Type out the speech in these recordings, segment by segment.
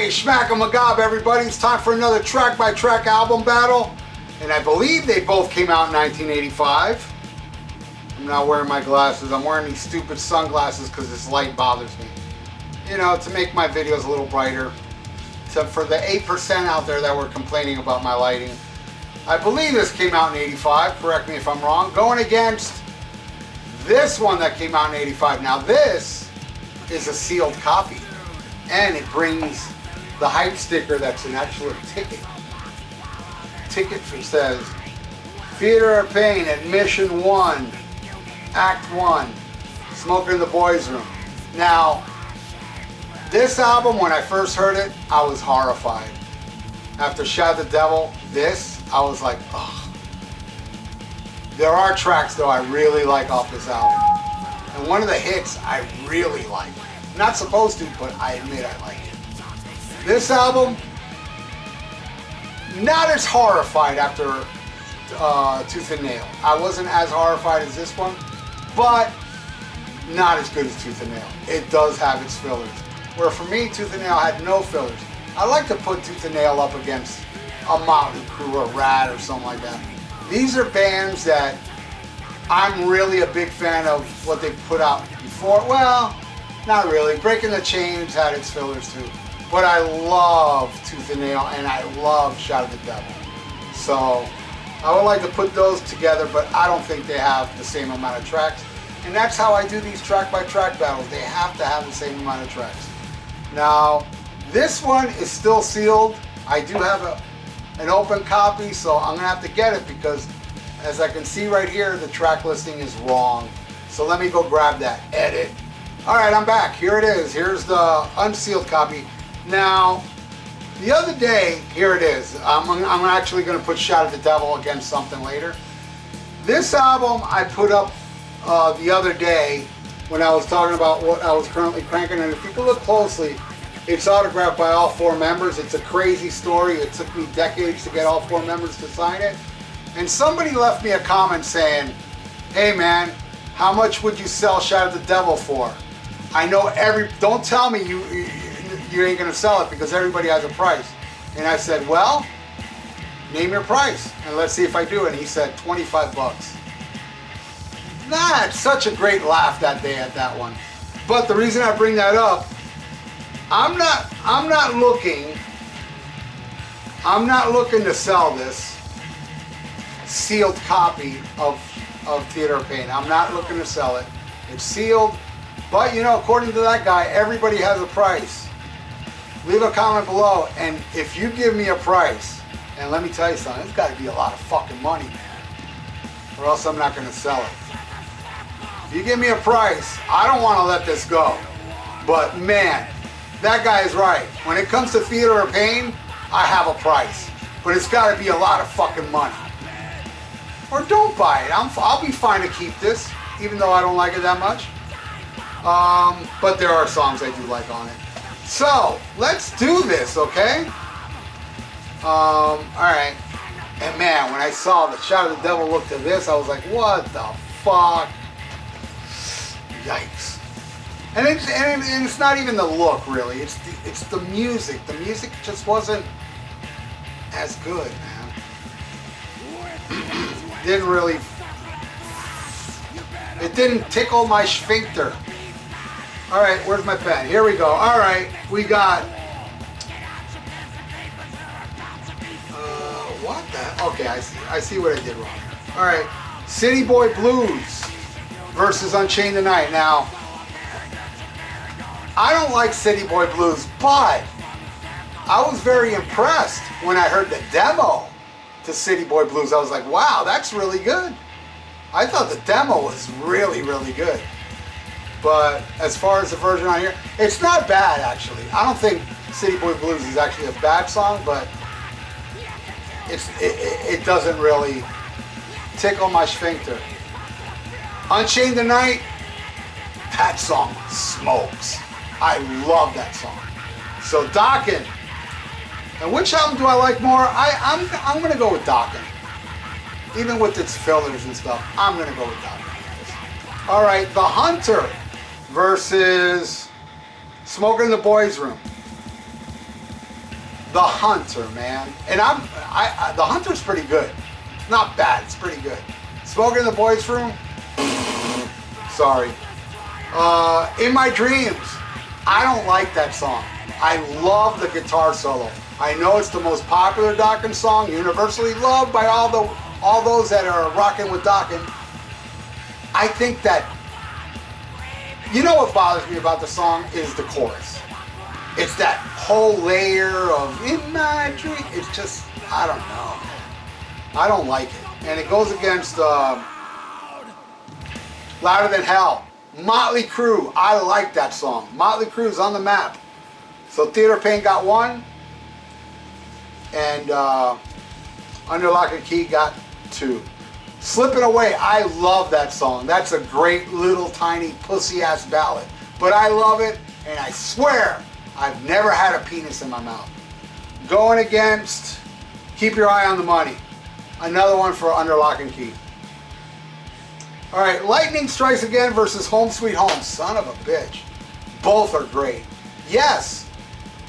Hey, SHMACKEMAGOB, everybody. It's time for another track-by-track album battle. And I believe they both came out in 1985. I'm not wearing my glasses. I'm wearing these stupid sunglasses because this light bothers me. You know, to make my videos a little brighter. Except for the 8% out there that were complaining about my lighting. I believe this came out in 85. Correct me if I'm wrong. Going against this one that came out in 85. Now this is a sealed copy. And it brings the hype sticker that's an actual ticket. Ticket that says Theater of Pain, Admission 1, Act 1, Smoking in the Boys Room. Now, this album, when I first heard it, I was horrified. After Shout the Devil, this, I was like, ugh. There are tracks, though, I really like off this album. And one of the hits I really like. Not supposed to, but I admit I like it. This album, not as horrified after Tooth and Nail. I wasn't as horrified as this one, but not as good as Tooth and Nail. It does have its fillers. Where for me, Tooth and Nail had no fillers. I like to put Tooth and Nail up against a Mötley Crüe or Rat or something like that. These are bands that I'm really a big fan of what they put out before. Well, not really. Breaking the Chains had its fillers too. But I love Tooth and Nail and I love Shout of the Devil. So I would like to put those together, but I don't think they have the same amount of tracks. And that's how I do these track-by-track battles. They have to have the same amount of tracks. Now, this one is still sealed. I do have an open copy, so I'm gonna have to get it because as I can see right here, the track listing is wrong. So let me go grab that, edit. All right, I'm back. Here it is. Here's the unsealed copy. Now, the other day, here it is. I'm actually going to put Shout at the Devil against something later. This album I put up the other day when I was talking about what I was currently cranking. And if you look closely, it's autographed by all 4 members. It's a crazy story. It took me decades to get all 4 members to sign it. And somebody left me a comment saying, hey man, how much would you sell Shout at the Devil for? I know don't tell me you ain't gonna sell it because everybody has a price. And I said, well, name your price and let's see if I do. And he said 25 bucks. That's such a great laugh that day at that one. But the reason I bring that up, I'm not looking to sell this sealed copy of Theater of Pain. I'm not looking to sell it. It's sealed. But you know, according to that guy, everybody has a price. Leave a comment below, and if you give me a price, and let me tell you something, it's got to be a lot of fucking money, or else I'm not going to sell it. If you give me a price, I don't want to let this go. But man, that guy is right. When it comes to Theater of Pain, I have a price, but it's got to be a lot of fucking money. Or don't buy it. I'll be fine to keep this, even though I don't like it that much. But there are songs I do like on it. So, let's do this, okay? Alright. And man, when I saw the Shout of the Devil look to this, I was like, what the fuck? Yikes. And it's not even the look, really. It's the music. The music just wasn't as good, man. Didn't really... It didn't tickle my sphincter. All right, where's my pen? Here we go. All right, we got. What the? Okay, I see what I did wrong. All right, City Boy Blues versus Unchained Tonight. Now, I don't like City Boy Blues, but I was very impressed when I heard the demo to City Boy Blues. I was like, wow, that's really good. I thought the demo was really, really good. But as far as the version on here, it's not bad actually. I don't think City Boy Blues is actually a bad song, but it doesn't really tickle my sphincter. Unchained Tonight, that song smokes. I love that song. So Dokken. And which album do I like more? I'm gonna go with Dokken. Even with its fillers and stuff, I'm gonna go with Dokken. All right, The Hunter versus Smoking in the Boys Room. The Hunter, man. And The Hunter's pretty good. Not bad, it's pretty good. Smoking in the Boys' Room? Sorry. In My Dreams. I don't like that song. I love the guitar solo. I know it's the most popular Dokken song, universally loved by all those that are rocking with Dokken. I think that, you know what bothers me about the song is the chorus. It's that whole layer of in my dream. It's just, I don't know. I don't like it. And it goes against Louder Than Hell. Mötley Crüe. I like that song. Mötley Crüe's on the map. So Theater Pain got 1. And Under Lock and Key got 2. Slipping Away, I love that song. That's a great little tiny pussy ass ballad. But I love it, and I swear I've never had a penis in my mouth. Going against Keep Your Eye on the Money. Another one for Under Lock and Key. Alright, Lightning Strikes Again versus Home Sweet Home. Son of a bitch. Both are great. Yes,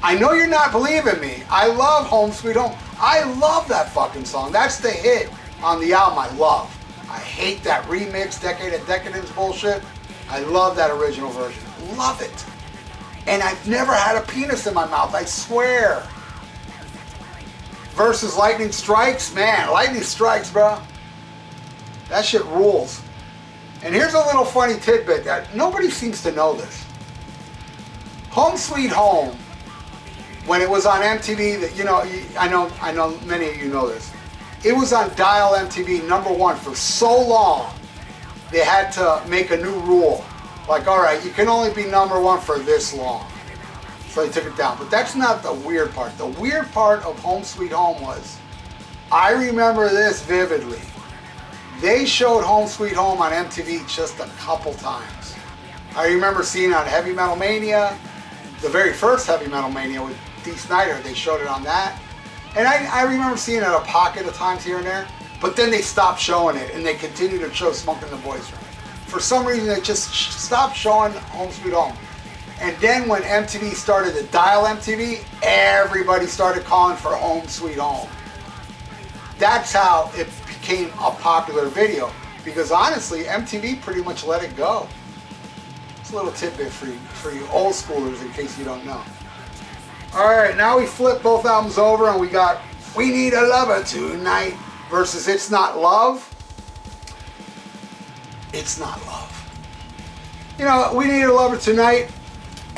I know you're not believing me. I love Home Sweet Home. I love that fucking song. That's the hit on the album I love. I hate that remix, Decade of Decadence bullshit. I love that original version. Love it. And I've never had a penis in my mouth, I swear. Versus Lightning Strikes, man, Lightning Strikes, bro. That shit rules. And here's a little funny tidbit that nobody seems to know this. Home Sweet Home, when it was on MTV, that, you know, I know many of you know this. It was on Dial MTV #1 for so long. They had to make a new rule. Like, all right, you can only be #1 for this long. So they took it down. But that's not the weird part. The weird part of Home Sweet Home was, I remember this vividly. They showed Home Sweet Home on MTV just a couple times. I remember seeing it on Heavy Metal Mania, the very first Heavy Metal Mania with Dee Snider. They showed it on that. And I remember seeing it a pocket of times here and there. But then they stopped showing it and they continued to show Smoking in the Boys' Room. For some reason, they just stopped showing Home Sweet Home. And then when MTV started to Dial MTV, everybody started calling for Home Sweet Home. That's how it became a popular video. Because honestly, MTV pretty much let it go. It's a little tidbit for you old schoolers in case you don't know. Alright, now we flip both albums over and we got We Need a Lover Tonight versus It's Not Love. It's not love. You know, We Need a Lover Tonight,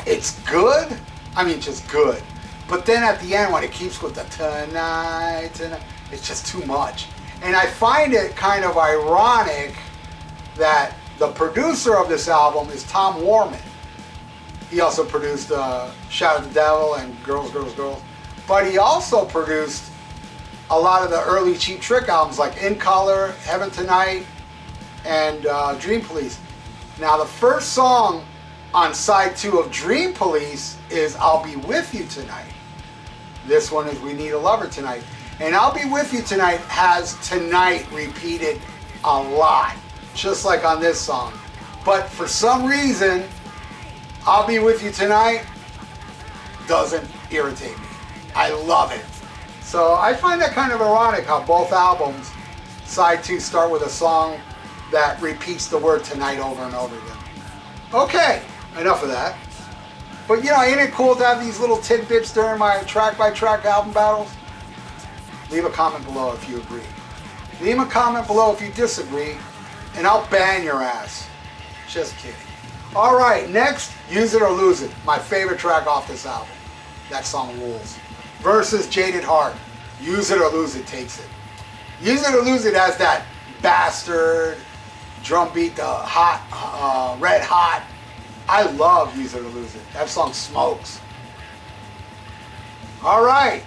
it's good. I mean, just good. But then at the end, when it keeps with the tonight, it's just too much. And I find it kind of ironic that the producer of this album is Tom Warman. He also produced Shout at the Devil and Girls, Girls, Girls. But he also produced a lot of the early Cheap Trick albums like In Color, Heaven Tonight, and Dream Police. Now the first song on side 2 of Dream Police is I'll Be With You Tonight. This one is We Need a Lover Tonight. And I'll Be With You Tonight has tonight repeated a lot, just like on this song. But for some reason, I'll Be With You Tonight doesn't irritate me. I love it. So I find that kind of ironic how both albums, side 2, start with a song that repeats the word tonight over and over again. Okay, enough of that. But you know, ain't it cool to have these little tidbits during my track-by-track album battles? Leave a comment below if you agree. Leave a comment below if you disagree, and I'll ban your ass. Just kidding. Alright, next, Use It or Lose It. My favorite track off this album. That song rules. Versus Jaded Heart. Use It or Lose It takes it. Use It or Lose It has that bastard drum beat, the hot, red hot. I love Use It or Lose It. That song smokes. Alright.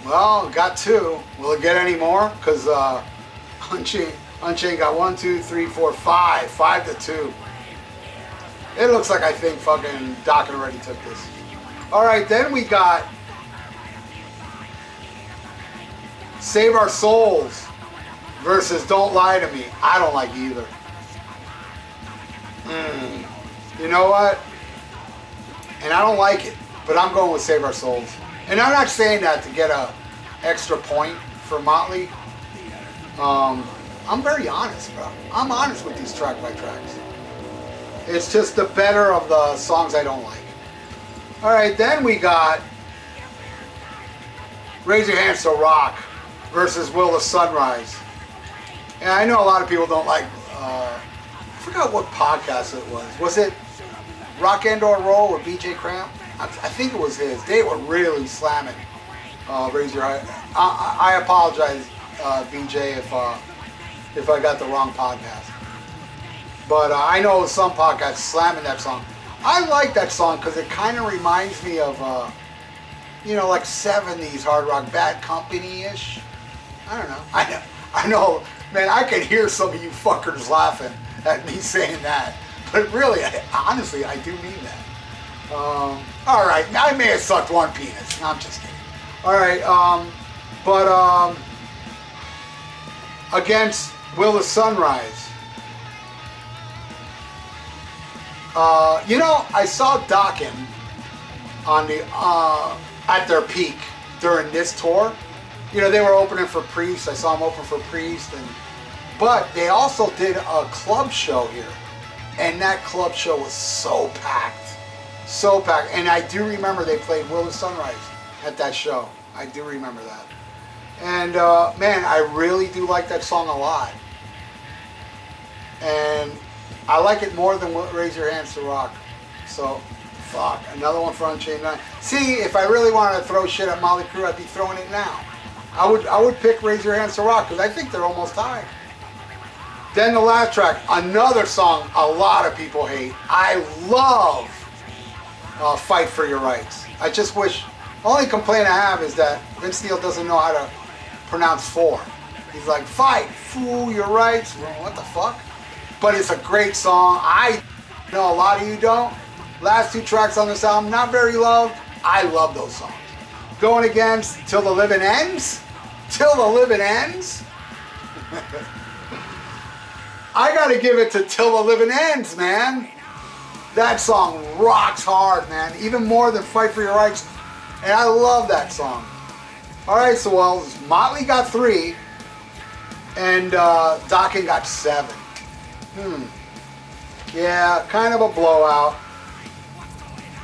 Well, got 2. Will it get any more? Because Unchained got 1, 2, 3, 4, 5. 5 to 2. It looks like I think fucking Dokken already took this. Alright, then we got Save Our Souls versus Don't Lie to Me. I don't like either. You know what? And I don't like it, but I'm going with Save Our Souls. And I'm not saying that to get a extra point for Mötley. I'm very honest, bro. I'm honest with these track by tracks. It's just the better of the songs I don't like. All right, then we got Raise Your Hands to Rock versus Will the Sunrise. And I know a lot of people don't like, I forgot what podcast it was. Was it Rock and or Roll with BJ Cramp? I think it was his. They were really slamming Raise Your Hands. I apologize, BJ, if I got the wrong podcast. But I know some podcasts slamming that song. I like that song because it kind of reminds me of, you know, like 70s hard rock, Bad Company-ish. I don't know. I know, man, I could hear some of you fuckers laughing at me saying that. But really, honestly, I do mean that. All right, I may have sucked one penis. No, I'm just kidding. All right, against Will the Sunrise. You know, I saw Dokken on the at their peak during this tour. You know, they were opening for Priest. I saw them open for Priest, but they also did a club show here, and that club show was so packed, so packed. And I do remember they played Will the Sunrise at that show. I do remember that. And man, I really do like that song a lot. And I like it more than Raise Your Hands to Rock. So, fuck. Another one for Unchained 9. See, if I really wanted to throw shit at Mötley Crüe, I'd be throwing it now. I would pick Raise Your Hands to Rock because I think they're almost tied. Then the last track, another song a lot of people hate. I love Fight for Your Rights. I just wish, the only complaint I have is that Vince Neil doesn't know how to pronounce four. He's like, fight for your rights. Well, what the fuck? But it's a great song. I know a lot of you don't. Last two tracks on this album, not very loved. I love those songs. Going against Till the Living Ends. Till the Living Ends. I gotta give it to Till the Living Ends, man. That song rocks hard, man. Even more than Fight for Your Rights. And I love that song. Alright, so well, Mötley got 3. And Dokken got 7. Yeah, kind of a blowout.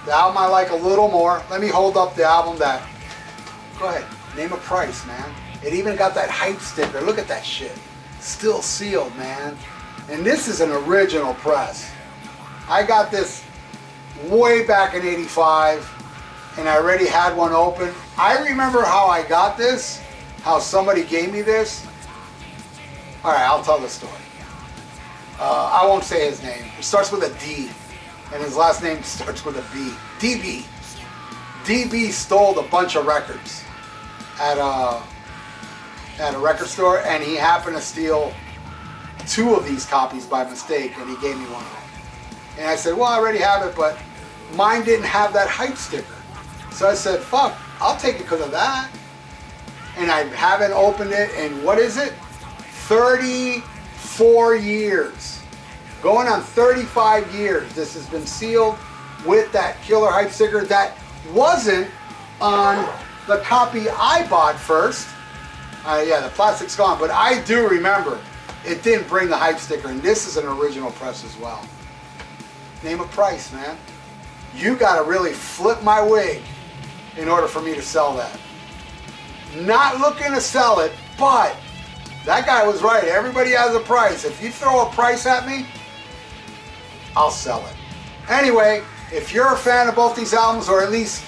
The album I like a little more. Let me hold up the album that... Go ahead. Name a price, man. It even got that hype sticker. Look at that shit. Still sealed, man. And this is an original press. I got this way back in '85, and I already had one open. I remember how I got this, how somebody gave me this. All right, I'll tell the story. I won't say his name. It starts with a D, and his last name starts with a B. DB. DB stole a bunch of records at a record store, and he happened to steal 2 of these copies by mistake, and he gave me one of them. And I said, well, I already have it, but mine didn't have that hype sticker. So I said, fuck, I'll take it because of that. And I haven't opened it in, what is it? 34 years. Going on 35 years. This has been sealed with that killer hype sticker that wasn't on the copy I bought first. Yeah, the plastic's gone, but I do remember it didn't bring the hype sticker, and this is an original press as well. Name a price, man. You gotta really flip my wig in order for me to sell that. Not looking to sell it, but that guy was right. Everybody has a price. If you throw a price at me, I'll sell it. Anyway, if you're a fan of both these albums, or at least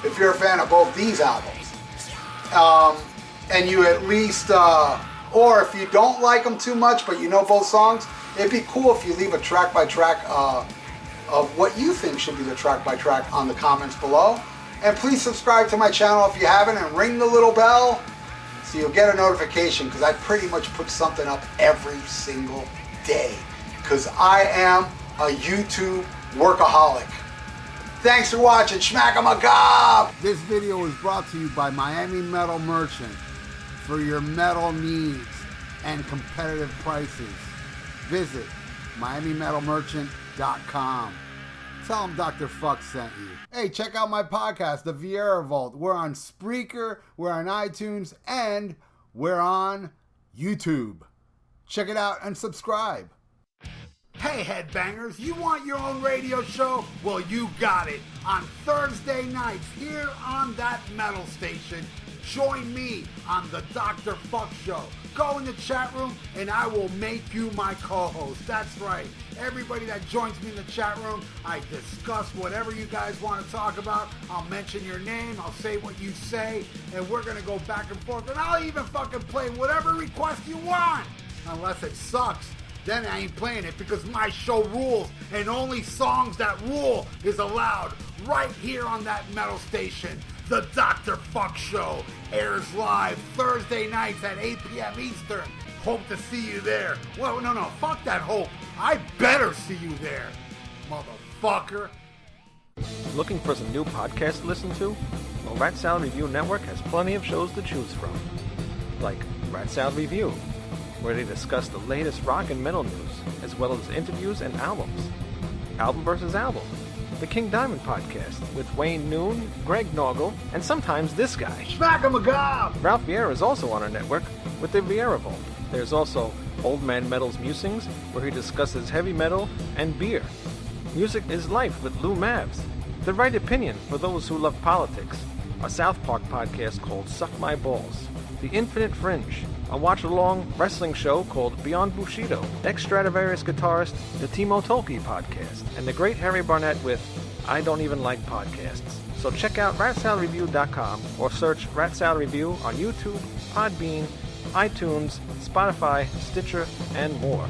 if you're a fan of both these albums, and you at least, or if you don't like them too much, but you know both songs, it'd be cool if you leave a track by track of what you think should be the track by track on the comments below. And please subscribe to my channel if you haven't, and ring the little bell so you'll get a notification, because I pretty much put something up every single day, because I am a YouTube workaholic. Thanks for watching. SHMACKEMAGOB! This video is brought to you by Miami Metal Merchant for your metal needs and competitive prices. Visit MiamiMetalMerchant.com. Tell them Dr. Fuck sent you. Hey, check out my podcast, The VIERA Vault. We're on SPREAKER, we're on iTunes, and we're on YouTube. Check it out and subscribe. Hey, headbangers, you want your own radio show? Well, you got it. On Thursday nights here on that metal station, join me on the Dr. Fuck Show. Go in the chat room and I will make you my co-host. That's right. Everybody that joins me in the chat room, I discuss whatever you guys want to talk about. I'll mention your name, I'll say what you say, and we're going to go back and forth. And I'll even fucking play whatever request you want. Unless it sucks, then I ain't playing it because my show rules and only songs that rule is allowed right here on that metal station. The Dr. Fuck Show airs live Thursday nights at 8 p.m. Eastern. Hope to see you there. Well, no, fuck that hope. I better see you there, motherfucker. Looking for some new podcasts to listen to? Well, Rat Salad Review Network has plenty of shows to choose from. Like Rat Salad Review, where they discuss the latest rock and metal news, as well as interviews and albums. Album versus Album, the King Diamond Podcast, with Wayne Noon, Greg Noggle, and sometimes this guy. SHMACKEMAGOB! Ralph VIERA is also on our network with the VIERA Vault. There's also Old Man Metal's Musings, where he discusses heavy metal and beer. Music is Life with Lou Mavs. The Right Opinion for those who love politics. A South Park podcast called Suck My Balls. The Infinite Fringe, a watch-along wrestling show called Beyond Bushido. Ex-Stradivarius guitarist, the Timo Tolkki podcast. And the Great Harry Barnett with I Don't Even Like Podcasts. So check out ratsaladreview.com or search Rat Salad Review on YouTube, Podbean, iTunes, Spotify, Stitcher, and more.